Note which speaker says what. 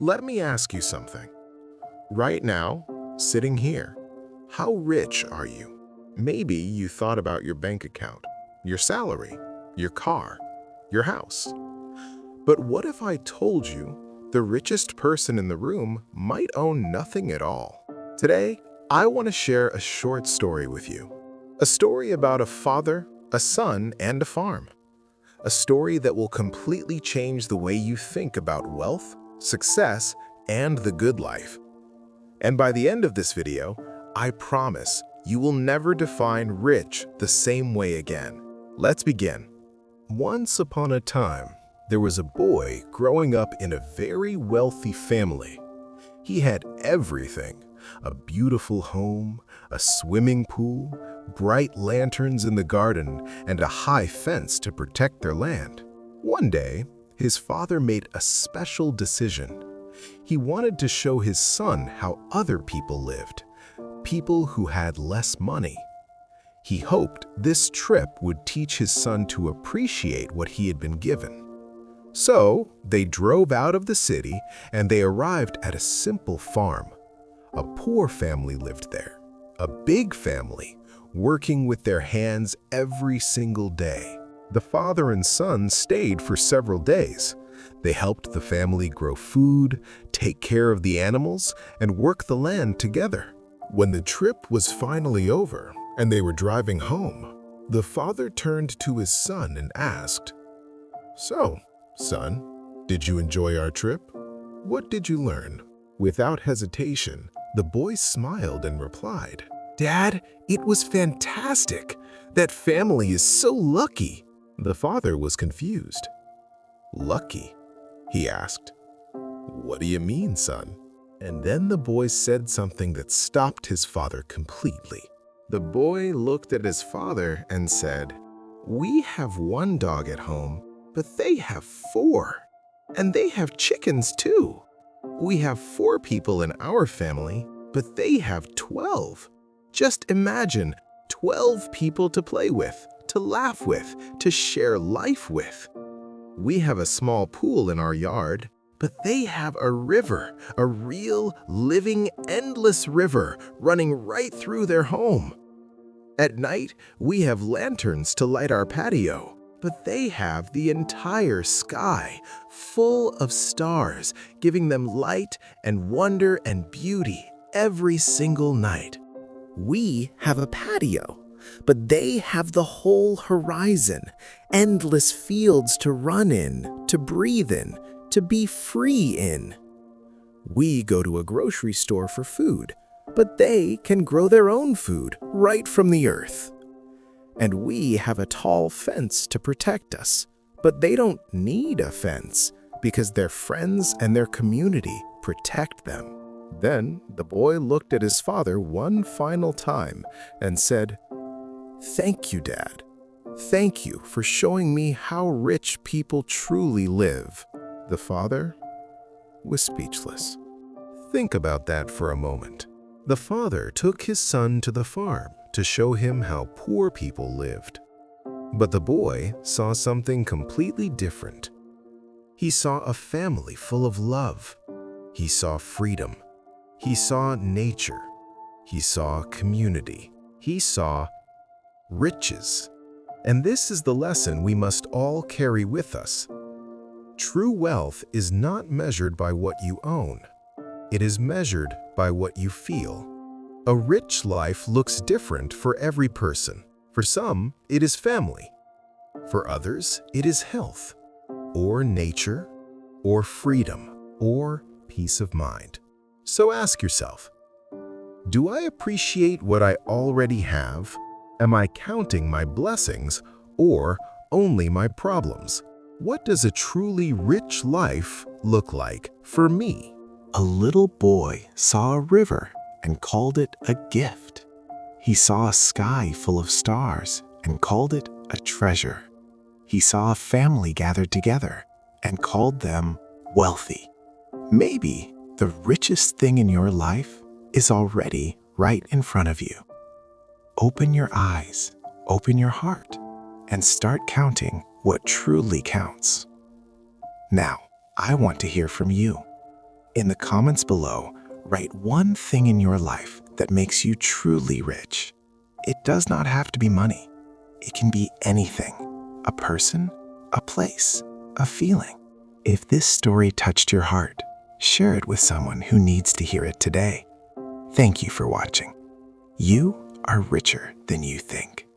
Speaker 1: Let me ask you something. Right now, sitting here, how rich are you? Maybe you thought about your bank account, your salary, your car, your house. But what if I told you the richest person in the room might own nothing at all? Today, I want to share a short story with you. A story about a father, a son, and a farm. A story that will completely change the way you think about wealth, success, and the good life. And by the end of this video, I promise you will never define rich the same way again. Let's begin. Once upon a time, there was a boy growing up in a very wealthy family. He had everything: a beautiful home, a swimming pool, bright lanterns in the garden, and a high fence to protect their land. One day, his father made a special decision. He wanted to show his son how other people lived, people who had less money. He hoped this trip would teach his son to appreciate what he had been given. So, they drove out of the city and they arrived at a simple farm. A poor family lived there, a big family, working with their hands every single day. The father and son stayed for several days. They helped the family grow food, take care of the animals, and work the land together. When the trip was finally over and they were driving home, the father turned to his son and asked, "So, son, did you enjoy our trip? What did you learn?" Without hesitation, the boy smiled and replied, "Dad, it was fantastic. That family is so lucky." The father was confused. "Lucky?" he asked. "What do you mean, son?" And then the boy said something that stopped his father completely. The boy looked at his father and said, "We have one dog at home, but they have 4. And they have chickens too. We have 4 people in our family, but they have 12. Just imagine 12 people to play with, to laugh with, to share life with. We have a small pool in our yard, but they have a river, a real, living, endless river running right through their home. At night, we have lanterns to light our patio, but they have the entire sky full of stars, giving them light and wonder and beauty every single night. We have a patio, but they have the whole horizon, endless fields to run in, to breathe in, to be free in. We go to a grocery store for food, but they can grow their own food right from the earth. And we have a tall fence to protect us, but they don't need a fence because their friends and their community protect them." Then the boy looked at his father one final time and said, "Thank you, Dad. Thank you for showing me how rich people truly live." The father was speechless. Think about that for a moment. The father took his son to the farm to show him how poor people lived. But the boy saw something completely different. He saw a family full of love. He saw freedom. He saw nature. He saw community. He saw riches. And this is the lesson we must all carry with us. True wealth is not measured by what you own. It is measured by what you feel. A rich life looks different for every person. For some, it is family. For others, it is health, or nature, or freedom, or peace of mind. So ask yourself, do I appreciate what I already have? Am I counting my blessings or only my problems? What does a truly rich life look like for me?
Speaker 2: A little boy saw a river and called it a gift. He saw a sky full of stars and called it a treasure. He saw a family gathered together and called them wealthy. Maybe the richest thing in your life is already right in front of you. Open your eyes, open your heart, and start counting what truly counts. Now, I want to hear from you. In the comments below, write one thing in your life that makes you truly rich. It does not have to be money. It can be anything: a person, a place, a feeling. If this story touched your heart, share it with someone who needs to hear it today. Thank you for watching. You are richer than you think.